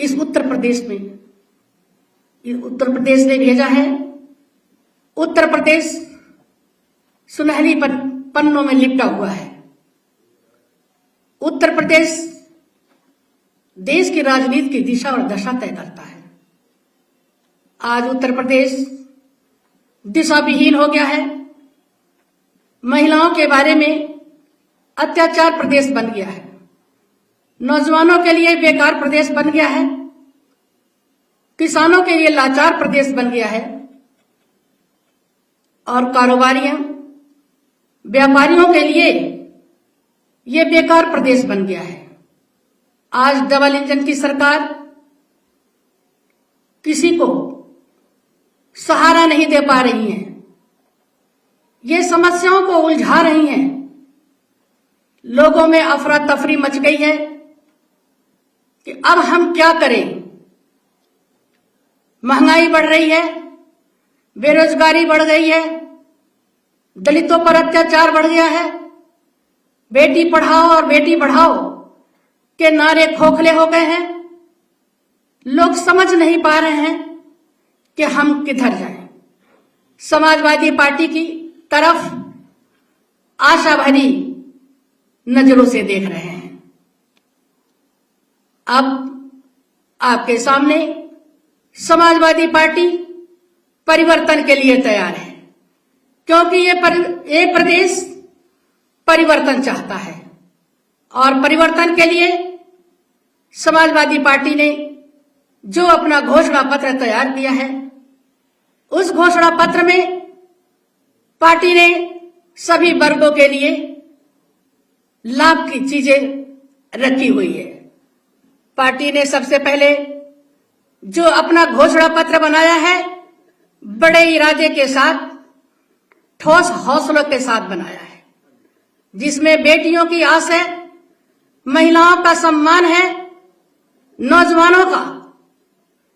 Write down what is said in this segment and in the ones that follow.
इस उत्तर प्रदेश में, उत्तर प्रदेश ने भेजा है। उत्तर प्रदेश सुनहरी पन्नों में लिपटा हुआ है। उत्तर प्रदेश देश की राजनीति की दिशा और दशा तय करता है। आज उत्तर प्रदेश दिशा विहीन हो गया है। महिलाओं के बारे में अत्याचार प्रदेश बन गया है। नौजवानों के लिए बेकार प्रदेश बन गया है। किसानों के लिए लाचार प्रदेश बन गया है। और कारोबारियों, व्यापारियों के लिए ये बेकार प्रदेश बन गया है। आज डबल इंजन की सरकार किसी को सहारा नहीं दे पा रही है। ये समस्याओं को उलझा रही हैं। लोगों में अफरा तफरी मच गई है कि अब हम क्या करें। महंगाई बढ़ रही है, बेरोजगारी बढ़ गई है, दलितों पर अत्याचार बढ़ गया है, बेटी पढ़ाओ और बेटी बढ़ाओ के नारे खोखले हो गए हैं। लोग समझ नहीं पा रहे हैं कि हम किधर जाएं। समाजवादी पार्टी की तरफ आशा भरी नजरों से देख रहे हैं। अब आपके सामने समाजवादी पार्टी परिवर्तन के लिए तैयार है, क्योंकि ये प्रदेश परिवर्तन चाहता है। और परिवर्तन के लिए समाजवादी पार्टी ने जो अपना घोषणा पत्र तैयार किया है, उस घोषणा पत्र में पार्टी ने सभी वर्गों के लिए लाभ की चीजें रखी हुई है। पार्टी ने सबसे पहले जो अपना घोषणा पत्र बनाया है, बड़े इरादे के साथ, ठोस हौसलों के साथ बनाया है, जिसमें बेटियों की आस है, महिलाओं का सम्मान है,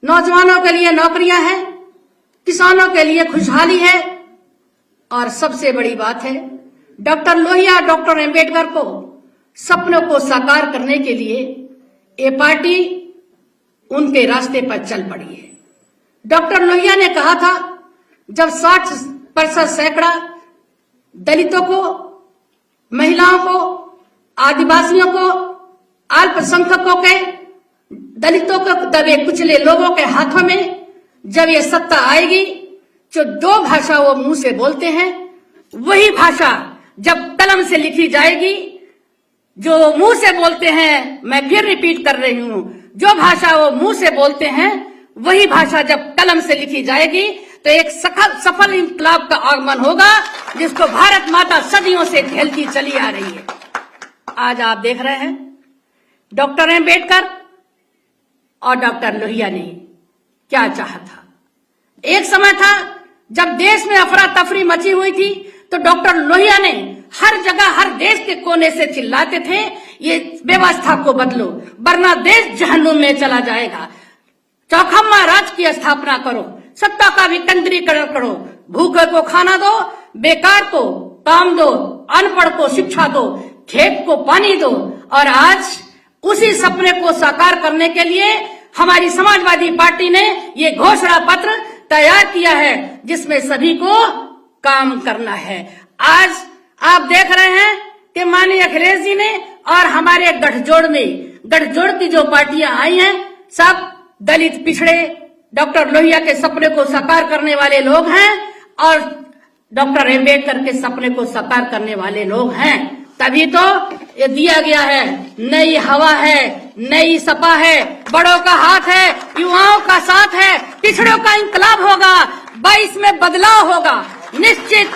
नौजवानों के लिए नौकरियां हैं, किसानों के लिए खुशहाली है। और सबसे बड़ी बात है, डॉक्टर लोहिया, डॉक्टर अंबेडकर को सपनों को साकार करने के लिए ये पार्टी उनके रास्ते पर चल पड़ी है। डॉक्टर लोहिया ने कहा था, जब 60% सैकड़ा दलितों को, महिलाओं को, आदिवासियों को, अल्पसंख्यकों के, दलितों को दबे कुचले लोगों के हाथों में जब ये सत्ता आएगी, जो दो भाषा वो मुंह से बोलते हैं, वही भाषा जब कलम से लिखी जाएगी, जो मुंह से बोलते हैं, मैं फिर रिपीट कर रही हूं, जो भाषा वो मुंह से बोलते हैं, वही भाषा जब कलम से लिखी जाएगी, तो एक सफल इंकलाब का आगमन होगा, जिसको भारत माता सदियों से झेलती चली आ रही है। आज आप देख रहे हैं, डॉक्टर अंबेडकर और डॉक्टर लोहिया ने क्या चाहा था। एक समय था जब देश में अफरा तफरी मची हुई थी, तो डॉक्टर लोहिया ने हर जगह, हर देश के कोने से चिल्लाते थे, ये व्यवस्था को बदलो, वरना देश जहन्नुम में चला जाएगा। चौखम्मा राज की स्थापना करो, सत्ता का विकेंद्रीकरण करो, भूखे को खाना दो, बेकार को काम दो, अनपढ़ को शिक्षा दो, खेत को पानी दो। और आज उसी सपने को साकार करने के लिए हमारी समाजवादी पार्टी ने ये घोषणा पत्र तैयार किया है, जिसमें सभी को काम करना है। आज आप देख रहे हैं कि माननीय अखिलेश जी ने और हमारे गठजोड़ की जो पार्टियां आई हैं, सब दलित, पिछड़े, डॉक्टर लोहिया के सपने को साकार करने वाले लोग हैं और डॉक्टर अंबेडकर के सपने को साकार करने वाले लोग हैं। तभी तो ये दिया गया है, नई हवा है, नई सपा है, बड़ों का हाथ है, युवाओं का साथ है, पिछड़ों का इंकलाब होगा, 22 में बदलाव होगा। निश्चित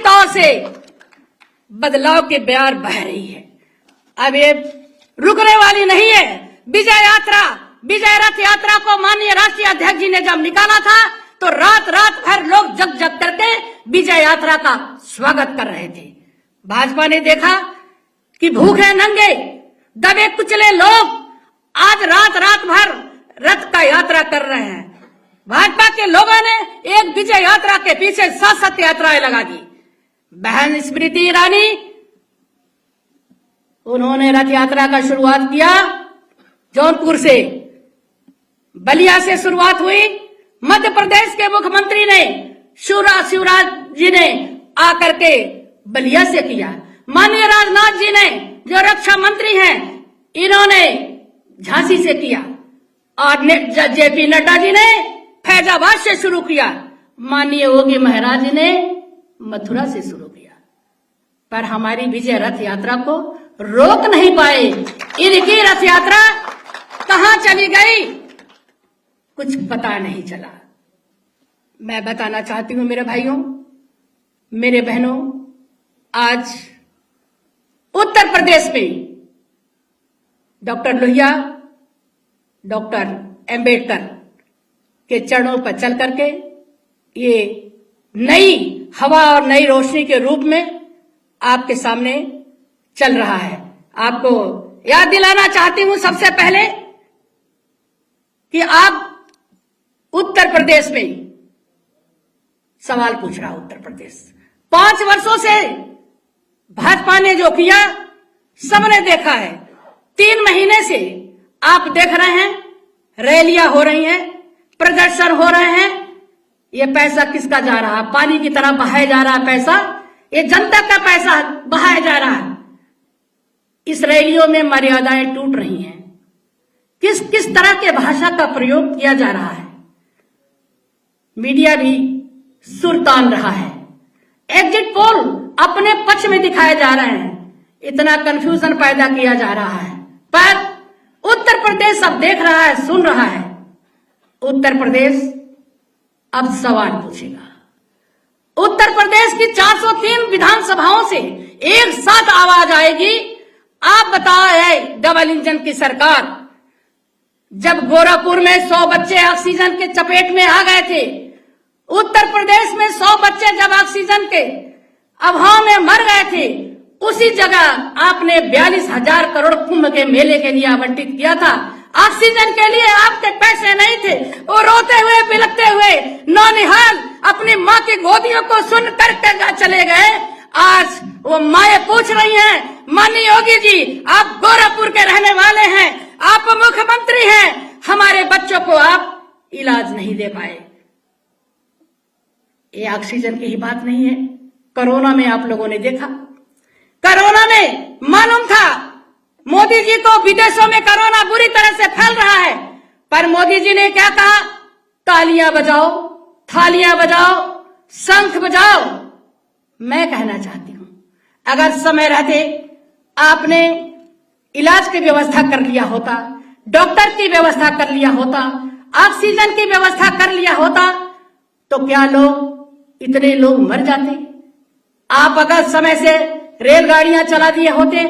तौर से बदलाव के बयार बह रही है। अब ये रुकने वाली नहीं है। विजय रथ यात्रा को माननीय राष्ट्रीय अध्यक्ष जी ने जब निकाला था, तो रात भर लोग जग करके विजय यात्रा का स्वागत कर रहे थे। भाजपा ने देखा कि भूखे नंगे, दबे कुचले लोग आज रात भर रथ का यात्रा कर रहे हैं। भाजपा के लोगों ने एक विजय यात्रा के पीछे 7 यात्राएं लगा दी। बहन स्मृति ईरानी, उन्होंने रथ यात्रा का शुरुआत किया जौनपुर से, बलिया से शुरुआत हुई। मध्य प्रदेश के मुख्यमंत्री ने शिवराज जी ने आकर के बलिया से किया। माननीय राजनाथ जी ने, जो रक्षा मंत्री हैं, इन्होंने झांसी से किया। और जेपी नड्डा जी ने फैजाबाद से शुरू किया। माननीय योगी महाराज जी ने मथुरा से शुरू किया। पर हमारी विजय रथ यात्रा को रोक नहीं पाए। इनकी रथ यात्रा कहां चली गई, कुछ पता नहीं चला। मैं बताना चाहती हूं मेरे भाइयों, मेरे बहनों, आज उत्तर प्रदेश में डॉक्टर लोहिया, डॉक्टर अंबेडकर के चरणों पर चल करके ये नई हवा और नई रोशनी के रूप में आपके सामने चल रहा है। आपको याद दिलाना चाहती हूं सबसे पहले कि आप उत्तर प्रदेश में, सवाल पूछ रहा उत्तर प्रदेश, 5 वर्षों से भाजपा ने जो किया सबने देखा है। 3 महीने से आप देख रहे हैं, रैलियां हो रही हैं, प्रदर्शन हो रहे हैं। ये पैसा किसका जा रहा है? पानी की तरह बहाया जा रहा है पैसा। ये जनता का पैसा बहाया जा रहा है। इस रैलियों में मर्यादाएं टूट रही हैं। किस किस तरह के भाषा का प्रयोग किया जा रहा है। मीडिया भी सुर तान रहा है। एग्जिट पोल अपने पक्ष में दिखाए जा रहे हैं। इतना कंफ्यूजन पैदा किया जा रहा है। पर उत्तर प्रदेश अब देख रहा है, सुन रहा है। उत्तर प्रदेश अब सवाल पूछेगा। उत्तर प्रदेश की 403 विधानसभाओं से एक साथ आवाज आएगी। आप बताओ, है डबल इंजन की सरकार, जब गोरखपुर में 100 बच्चे ऑक्सीजन के चपेट में आ गए थे, उत्तर प्रदेश में 100 बच्चे जब ऑक्सीजन के अभाव में मर गए थे, उसी जगह आपने 42,000 करोड़ कुंभ के मेले के लिए आवंटित किया था। ऑक्सीजन के लिए आपके पैसे नहीं थे। वो रोते हुए बिलखते हुए नौनिहाल अपनी माँ की गोदियों को सुन करके चले गए। आज वो माए पूछ रही हैं, माननीय योगी जी, आप गोरखपुर के रहने वाले हैं, आप मुख्यमंत्री हैं, हमारे बच्चों को आप इलाज नहीं दे पाए। ये ऑक्सीजन की ही बात नहीं है। कोरोना में आप लोगों ने देखा, कोरोना में मालूम था मोदी जी को विदेशों में कोरोना बुरी तरह से फैल रहा है, पर मोदी जी ने क्या कहा? तालियां बजाओ, थालियां बजाओ, शंख बजाओ। मैं कहना चाहती हूं, अगर समय रहते आपने इलाज की व्यवस्था कर लिया होता, डॉक्टर की व्यवस्था कर लिया होता, ऑक्सीजन की व्यवस्था कर लिया होता, तो क्या लोग इतने लोग मर जाते? आप अगर समय से रेलगाड़ियां चला दिए होते,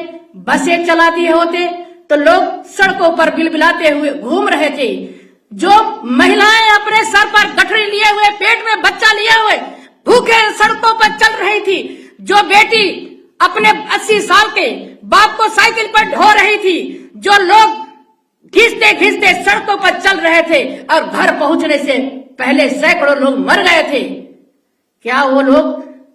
बसें चला दिए होते, तो लोग सड़कों पर बिलबिलाते हुए घूम रहे थे। जो महिलाएं अपने सर पर गठरी लिए हुए, पेट में बच्चा लिए हुए भूखे सड़कों पर चल रही थी, जो बेटी अपने 80 साल के बाप को साइकिल पर ढो रही थी, जो लोग घिसते घिसते सड़कों पर चल रहे थे और घर पहुंचने से पहले सैकड़ों लोग मर गए थे, क्या वो लोग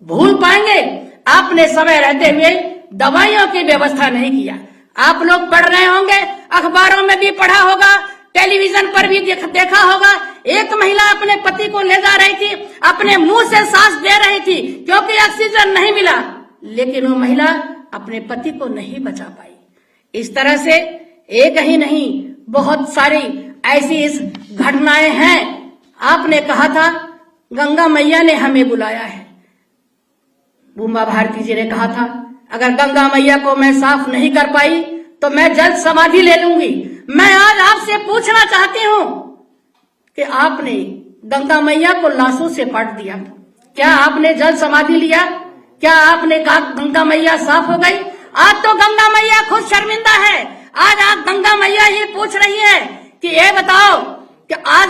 भूल पाएंगे? आपने समय रहते हुए दवाइयों की व्यवस्था नहीं किया। आप लोग पढ़ रहे होंगे, अखबारों में भी पढ़ा होगा, टेलीविजन पर भी देखा होगा। एक महिला अपने पति को ले जा रही थी, अपने मुंह से सांस दे रही थी क्योंकि ऑक्सीजन नहीं मिला, लेकिन वो महिला अपने पति को नहीं बचा पाई। इस तरह से एक ही नहीं, बहुत सारी ऐसी इस घटनाएं हैं। आपने कहा था गंगा मैया ने हमें बुलाया है। उमा भारती जी ने कहा था, अगर गंगा मैया को मैं साफ नहीं कर पाई तो मैं जल समाधि ले लूंगी। मैं आज आपसे पूछना चाहती हूं कि आपने गंगा मैया को लाशों से पाट दिया, क्या आपने जल समाधि लिया? क्या आपने कहा गंगा मैया साफ हो गई? आज तो गंगा मैया खुद शर्मिंदा है। आज आप गंगा मैया ये पूछ रही है कि ये बताओ कि आज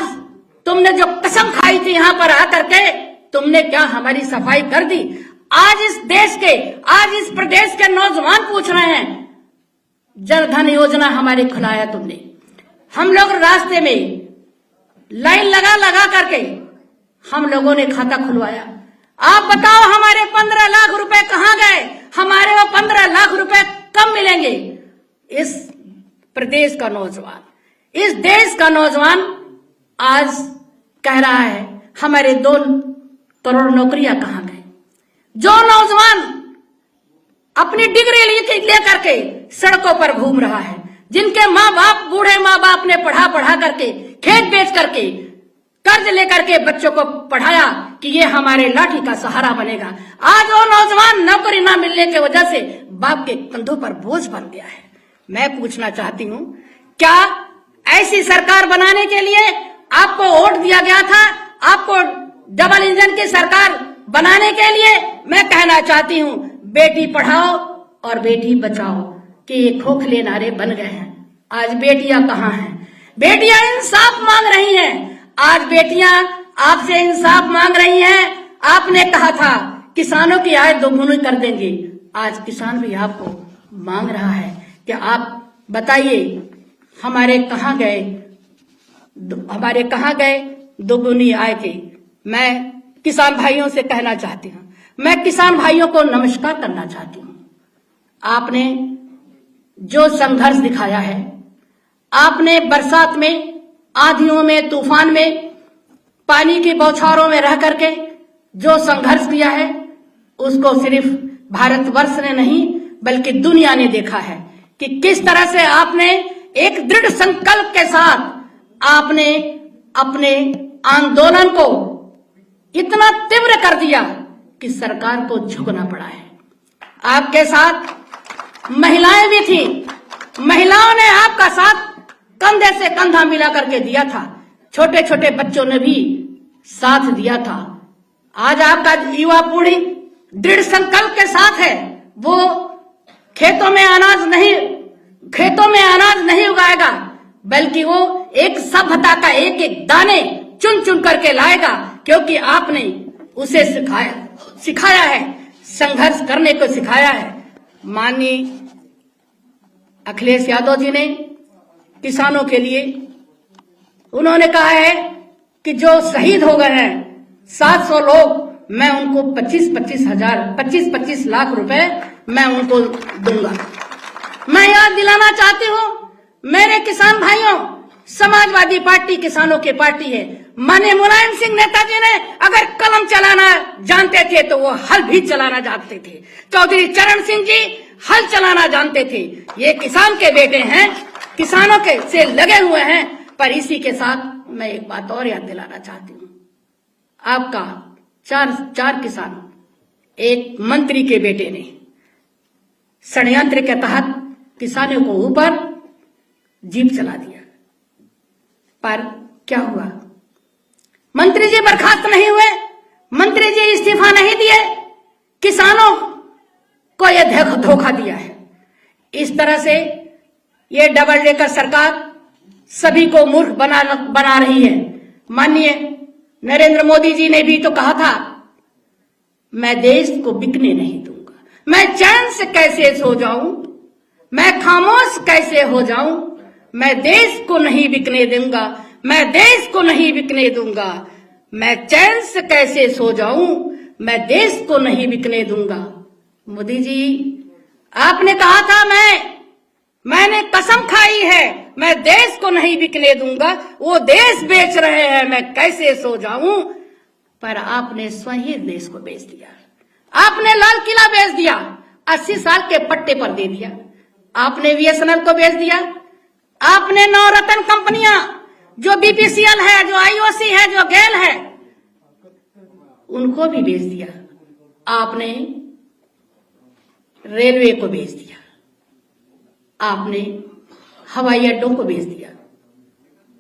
तुमने जो कसम खाई थी यहाँ पर आकर के, तुमने क्या हमारी सफाई कर दी? आज इस देश के, आज इस प्रदेश के नौजवान पूछ रहे हैं, जन धन योजना हमारी खुलाया तुमने। हम लोग रास्ते में लाइन लगा लगा करके हम लोगों ने खाता खुलवाया। आप बताओ हमारे 15 लाख रुपए कहां गए? हमारे वो 15 लाख रुपए कब मिलेंगे? इस प्रदेश का नौजवान इस देश का नौजवान आज कह रहा है हमारे 2 करोड़ नौकरियां कहां गए। जो नौजवान अपनी डिग्री लेकर के सड़कों पर घूम रहा है, जिनके माँ बाप, बूढ़े माँ बाप ने पढ़ा करके, खेत बेच करके, कर्ज लेकर के बच्चों को पढ़ाया कि ये हमारे लाठी का सहारा बनेगा, आज वो नौजवान नौकरी ना मिलने की वजह से बाप के कंधों पर बोझ बन गया है। मैं पूछना चाहती हूँ, क्या ऐसी सरकार बनाने के लिए आपको वोट दिया गया था? आपको डबल इंजन की सरकार बनाने के लिए मैं कहना चाहती हूँ, बेटी पढ़ाओ और बेटी बचाओ कि ये खोखले नारे बन गए हैं। आज बेटियां कहाँ हैं? बेटियां इंसाफ मांग रही हैं। आज बेटियां आपसे इंसाफ मांग रही हैं। आपने कहा था किसानों की आय 2 गुनी कर देंगे, आज किसान भी आपको मांग रहा है कि आप बताइए हमारे कहाँ गए 2 गुनी आय के। मैं किसान भाइयों से कहना चाहती हूँ, मैं किसान भाइयों को नमस्कार करना चाहती हूँ। आपने जो संघर्ष दिखाया है, आपने बरसात में, आंधियों में, तूफान में, पानी की बौछारों में रह करके जो संघर्ष किया है, उसको सिर्फ भारतवर्ष ने नहीं बल्कि दुनिया ने देखा है कि किस तरह से आपने एक दृढ़ संकल्प के साथ आपने अपने आंदोलन को इतना तीव्र कर दिया कि सरकार को झुकना पड़ा है। आपके साथ महिलाएं भी थी, महिलाओं ने आपका साथ कंधे से कंधा मिला करके दिया था, छोटे छोटे बच्चों ने भी साथ दिया था। आज आपका युवा पीढ़ी दृढ़ संकल्प के साथ है। वो खेतों में अनाज नहीं उगाएगा, बल्कि वो एक सभ्यता का एक एक दाने चुन चुन करके लाएगा, क्योंकि आपने उसे सिखाया है, संघर्ष करने को सिखाया है। माननीय अखिलेश यादव जी ने किसानों के लिए उन्होंने कहा है कि जो शहीद हो गए हैं 700 लोग, मैं उनको 25 लाख रुपए मैं उनको दूंगा। मैं याद दिलाना चाहती हूँ मेरे किसान भाइयों, समाजवादी पार्टी किसानों की पार्टी है। माननीय मुलायम सिंह नेताजी ने अगर कलम चलाना जानते थे तो वो हल भी चलाना जानते थे। चौधरी चरण सिंह जी हल चलाना जानते थे। ये किसान के बेटे हैं, किसानों के से लगे हुए हैं। पर इसी के साथ मैं एक बात और याद दिलाना चाहती हूँ, आपका चार किसान, एक मंत्री के बेटे ने षड्यंत्र के तहत किसानों को ऊपर जीप चला दिया। पर क्या हुआ? मंत्री जी बर्खास्त नहीं हुए, मंत्री जी इस्तीफा नहीं दिए, किसानों को यह धोखा दिया है। इस तरह से ये डबल डेकर सरकार सभी को मूर्ख बना रही है। माननीय नरेंद्र मोदी जी ने भी तो कहा था, मैं देश को बिकने नहीं दूंगा, मैं चैन से कैसे सो जाऊं, मैं खामोश कैसे हो जाऊं, मैं देश को नहीं बिकने दूंगा, मैं देश को नहीं बिकने दूंगा, मैं चैन से कैसे सो जाऊं, मैं देश को नहीं बिकने दूंगा। मोदी जी आपने कहा था मैंने कसम खाई है, मैं देश को नहीं बिकने दूंगा, वो देश बेच रहे हैं, मैं कैसे सो जाऊं। पर आपने स्वयं देश को बेच दिया, आपने लाल किला बेच दिया, 80 साल के पट्टे पर दे दिया, आपने बीएसएनएल को बेच दिया, आपने नवरत्न कंपनियां जो बीपीसीएल है, जो आईओसी है, जो गेल है, उनको भी बेच दिया, आपने रेलवे को बेच दिया, आपने हवाई अड्डों को बेच दिया।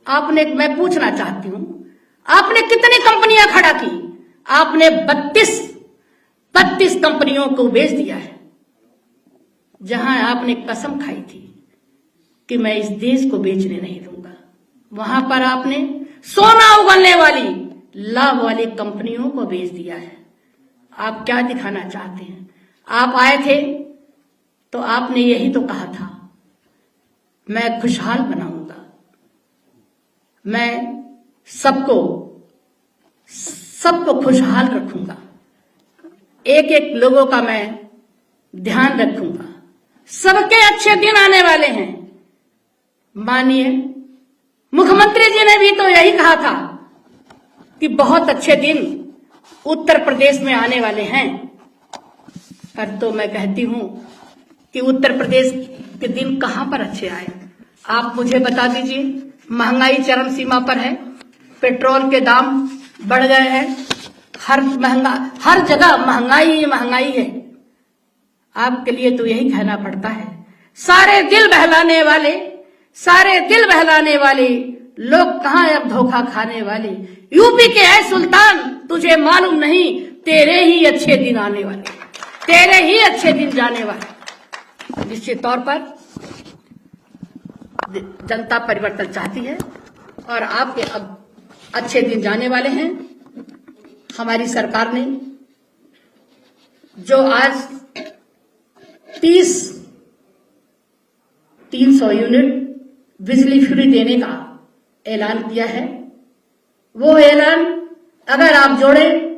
आपने, मैं पूछना चाहती हूं, आपने कितनी कंपनियां खड़ा की? आपने 32 कंपनियों को बेच दिया है। जहां आपने कसम खाई थी कि मैं इस देश को बेचने नहीं दूंगा, वहां पर आपने सोना उगलने वाली, लाभ वाली कंपनियों को बेच दिया है। आप क्या दिखाना चाहते हैं? आप आए थे तो आपने यही तो कहा था, मैं खुशहाल बनाऊंगा, मैं सबको खुशहाल रखूंगा, एक एक लोगों का मैं ध्यान रखूंगा, सबके अच्छे दिन आने वाले हैं। मानिए मुख्यमंत्री जी ने भी तो यही कहा था कि बहुत अच्छे दिन उत्तर प्रदेश में आने वाले हैं। पर तो मैं कहती हूं कि उत्तर प्रदेश के दिन कहां पर अच्छे आए, आप मुझे बता दीजिए। महंगाई चरम सीमा पर है, पेट्रोल के दाम बढ़ गए हैं, हर जगह महंगाई है। आपके लिए तो यही कहना पड़ता है, सारे दिल बहलाने वाले लोग कहां अब धोखा खाने वाले। यूपी के है सुल्तान, तुझे मालूम नहीं, तेरे ही अच्छे दिन आने वाले, तेरे ही अच्छे दिन जाने वाले। निश्चित तौर पर जनता परिवर्तन चाहती है और आपके अब अच्छे दिन जाने वाले हैं। हमारी सरकार ने जो आज 300 यूनिट बिजली फ्री देने का ऐलान किया है, वो ऐलान अगर आप जोड़ें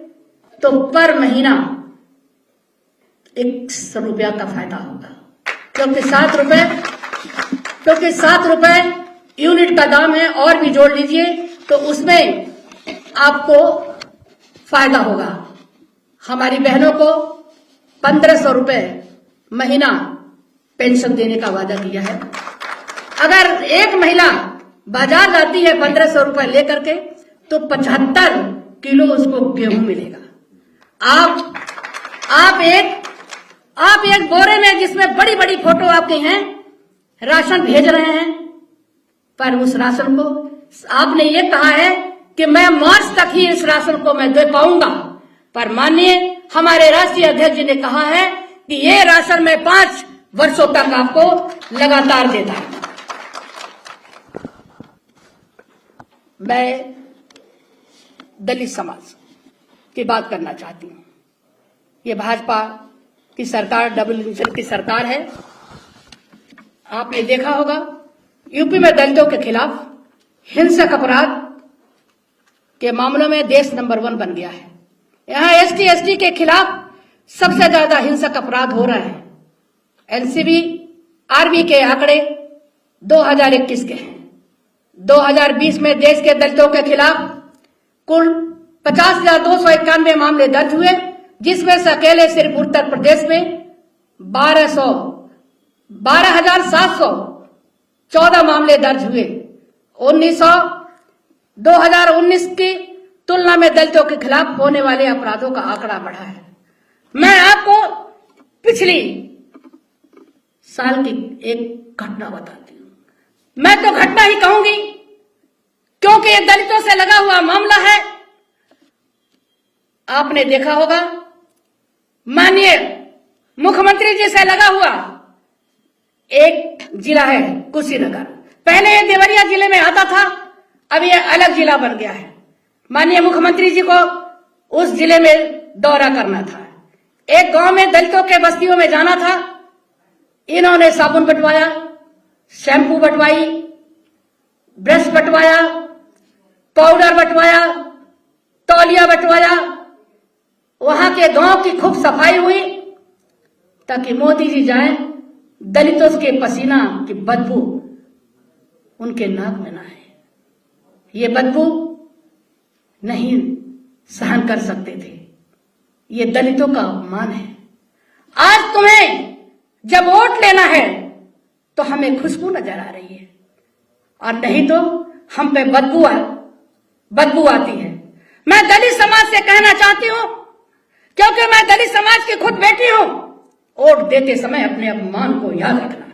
तो पर महीना 100 रुपया का फायदा होगा, क्योंकि 7 रुपए यूनिट का दाम है। और भी जोड़ लीजिए तो उसमें आपको फायदा होगा। हमारी बहनों को 1500 रुपए महीना पेंशन देने का वादा किया है। अगर एक महिला बाजार जाती है 1500 रुपए लेकर के तो 75 किलो उसको गेहूं मिलेगा। आप एक बोरे में जिसमें बड़ी बड़ी फोटो आपकी हैं राशन भेज रहे हैं, पर उस राशन को आपने ये कहा है कि मैं मार्च तक ही इस राशन को मैं दे पाऊंगा, पर माननीय हमारे राष्ट्रीय अध्यक्ष जी ने कहा है कि ये राशन मैं 5 वर्षों तक आपको लगातार देता है। मैं दलित समाज की बात करना चाहती हूं। ये भाजपा की सरकार डबल इंजन की सरकार है। आपने देखा होगा यूपी में दलितों के खिलाफ हिंसक अपराध के मामलों में देश नंबर 1 बन गया है। यहां एसटी एसटी के खिलाफ सबसे ज्यादा हिंसक अपराध हो रहा है। एनसीबी आरबी के आंकड़े 2021 के हैं। 2020 में देश के दलितों के खिलाफ कुल 50,291 मामले दर्ज हुए, जिसमें से अकेले सिर्फ उत्तर प्रदेश में 12,714 मामले दर्ज हुए। 2019 की तुलना में दलितों के खिलाफ होने वाले अपराधों का आंकड़ा बढ़ा है। मैं आपको पिछली साल की एक घटना बताती हूं। मैं तो घटना ही कहूंगी क्योंकि ये दलितों से लगा हुआ मामला है। आपने देखा होगा माननीय मुख्यमंत्री जी से लगा हुआ एक जिला है कुशीनगर। पहले ये देवरिया जिले में आता था, अब ये अलग जिला बन गया है। माननीय मुख्यमंत्री जी को उस जिले में दौरा करना था। एक गांव में दलितों के बस्तियों में जाना था। इन्होंने साबुन बंटवाया, शैम्पू बंटवाई, ब्रश बंटवाया, पाउडर बंटवाया, तौलिया बंटवाया। वहां के गांव की खूब सफाई हुई ताकि मोदी जी जाए, दलितों के पसीना की बदबू उनके नाक में ना आए। ये बदबू नहीं सहन कर सकते थे। ये दलितों का अपमान है। आज तुम्हें जब वोट लेना है तो हमें खुशबू नजर आ रही है और नहीं तो हम पे बदबू आती है। मैं दलित समाज से कहना चाहती हूं, क्योंकि मैं दलित समाज की खुद बेटी हूं, वोट देते समय अपने अपमान को याद रखना।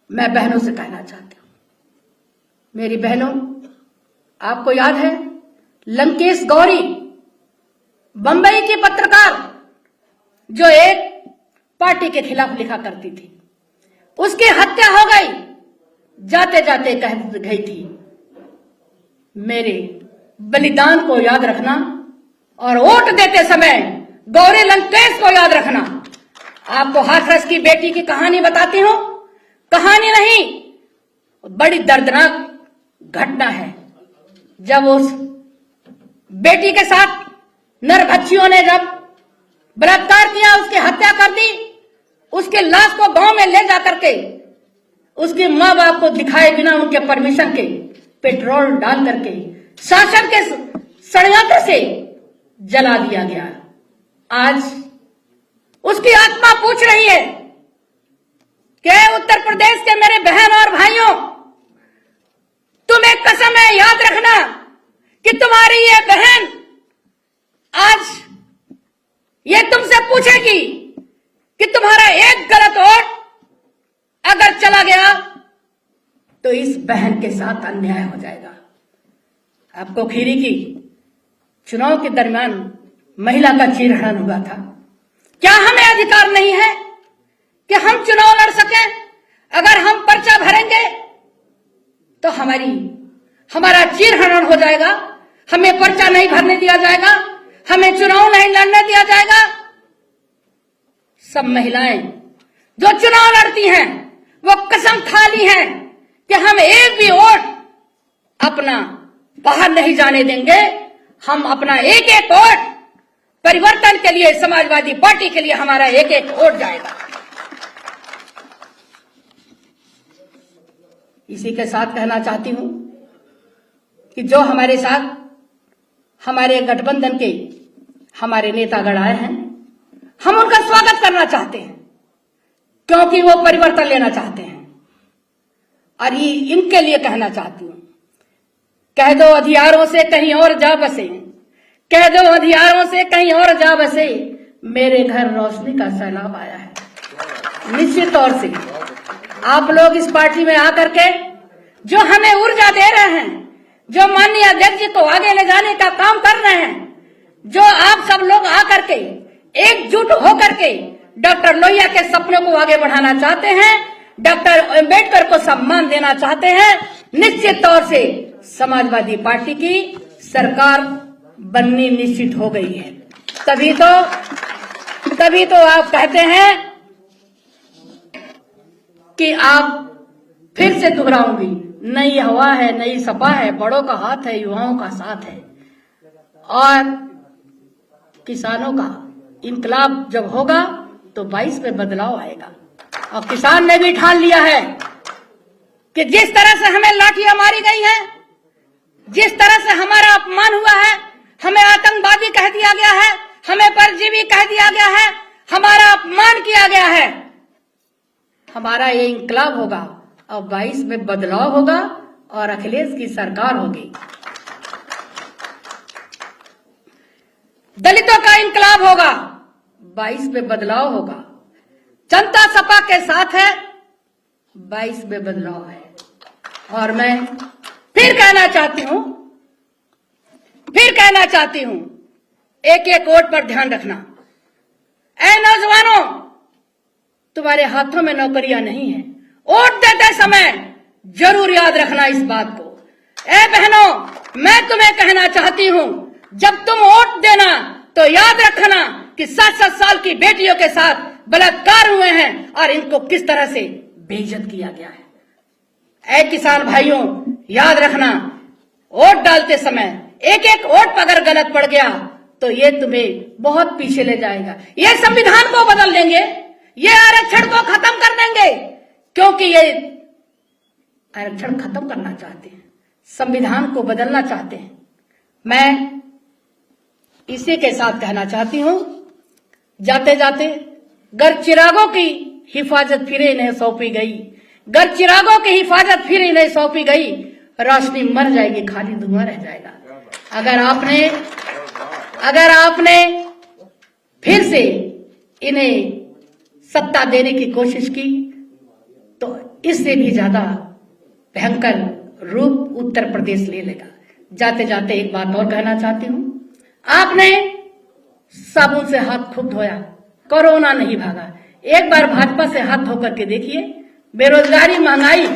मैं बहनों से कहना चाहती हूं, मेरी बहनों, आपको याद है लंकेश गौरी, बंबई की पत्रकार जो एक पार्टी के खिलाफ लिखा करती थी, उसकी हत्या हो गई। जाते जाते कह गई थी, मेरे बलिदान को याद रखना और वोट देते समय गौरी लंकेश को याद रखना। आपको हाथरस की बेटी की कहानी बताती हूं। कहानी नहीं, बड़ी दर्दनाक घटना है। जब उस बेटी के साथ नरभक्षियों ने जब बलात्कार किया, उसकी हत्या कर दी, उसके लाश को गांव में ले जाकर के उसके माँ बाप को दिखाए बिना उनके परमिशन के पेट्रोल डाल करके शासन के षड्यंत्र से जला दिया गया। आज उसकी आत्मा पूछ रही है कि उत्तर प्रदेश के मेरे बहन और भाइयों, तुम्हें कसम है, याद रखना कि तुम्हारी ये बहन आज ये तुमसे पूछेगी कि तुम्हारा एक गलत वोट अगर चला गया तो इस बहन के साथ अन्याय हो जाएगा। आपको खीरी की चुनाव के दरमियान महिला का चीरहरण हुआ था। क्या हमें अधिकार नहीं है कि हम चुनाव लड़ सकें? अगर हम पर्चा भरेंगे तो हमारा चीरहरण हो जाएगा, हमें पर्चा नहीं भरने दिया जाएगा, हमें चुनाव नहीं लड़ने दिया जाएगा। सब महिलाएं जो चुनाव लड़ती हैं वो कसम खा ली हैं कि हम एक भी वोट अपना बाहर नहीं जाने देंगे। हम अपना एक एक वोट परिवर्तन के लिए, समाजवादी पार्टी के लिए हमारा एक एक वोट जाएगा। इसी के साथ कहना चाहती हूं कि जो हमारे साथ हमारे गठबंधन के हमारे नेतागण आए हैं, हम उनका स्वागत करना चाहते हैं क्योंकि वो परिवर्तन लेना चाहते हैं। और ये इनके लिए कहना चाहती हूं, कह दो अधियारों से कहीं और जा बसे, कह दो अधियारों से कहीं और जा बसे, मेरे घर रोशनी का सैलाब आया है। निश्चित तौर से आप लोग इस पार्टी में आकर के जो हमें ऊर्जा दे रहे हैं, जो माननीय अध्यक्ष जी को आगे ले जाने का काम कर रहे हैं, जो आप सब लोग आकर के एकजुट होकर के डॉक्टर लोहिया के सपनों को आगे बढ़ाना चाहते हैं, डॉक्टर अम्बेडकर को सम्मान देना चाहते हैं, निश्चित तौर से समाजवादी पार्टी की सरकार बननी निश्चित हो गई है। तभी तो आप कहते हैं कि आप फिर से दोहराऊंगी, नई हवा है, नई सपा है, बड़ों का हाथ है, युवाओं का साथ है। और किसानों का इनकलाब जब होगा तो 22 में बदलाव आएगा। और किसान ने भी ठान लिया है कि जिस तरह से हमें लाठियां मारी गई हैं, जिस तरह से हमारा अपमान हुआ है, हमें आतंकवादी कह दिया गया है, हमें परजीवी कह दिया गया है, हमारा अपमान किया गया है, हमारा ये इंकलाब होगा और 22 में बदलाव होगा और अखिलेश की सरकार होगी। दलितों का इंकलाब होगा, 22 में बदलाव होगा। जनता सपा के साथ है, 22 में बदलाव है। और मैं फिर कहना चाहती हूं, एक एक वोट पर ध्यान रखना। ऐ नौजवानों, तुम्हारे हाथों में नौकरियां नहीं है, वोट देते समय जरूर याद रखना इस बात को। ऐ बहनों, मैं तुम्हें कहना चाहती हूं, जब तुम वोट देना तो याद रखना कि 7-7 साल की बेटियों के साथ बलात्कार हुए हैं और इनको किस तरह से बेइज्जत किया गया है। ऐ किसान भाइयों, याद रखना, वोट डालते समय एक एक वोट अगर गलत पड़ गया तो ये तुम्हें बहुत पीछे ले जाएगा। ये संविधान को बदल देंगे, ये आरक्षण को खत्म कर देंगे, क्योंकि ये आरक्षण खत्म करना चाहते हैं, संविधान को बदलना चाहते हैं। मैं इसी के साथ कहना चाहती हूं, जाते जाते गर चिरागों की हिफाजत फिर इन्हें सौंपी गई, गर चिरागों की हिफाजत फिर इन्हें सौंपी गई, रोशनी मर जाएगी, खाली धुआं रह जाएगा। अगर आपने फिर से इन्हें सत्ता देने की कोशिश की तो इससे भी ज्यादा भयंकर रूप उत्तर प्रदेश ले लेगा। जाते जाते एक बात और कहना चाहती हूं, आपने साबुन से हाथ खूब धोया, कोरोना नहीं भागा। एक बार भाजपा से हाथ धो करके देखिए, बेरोजगारी, महंगाई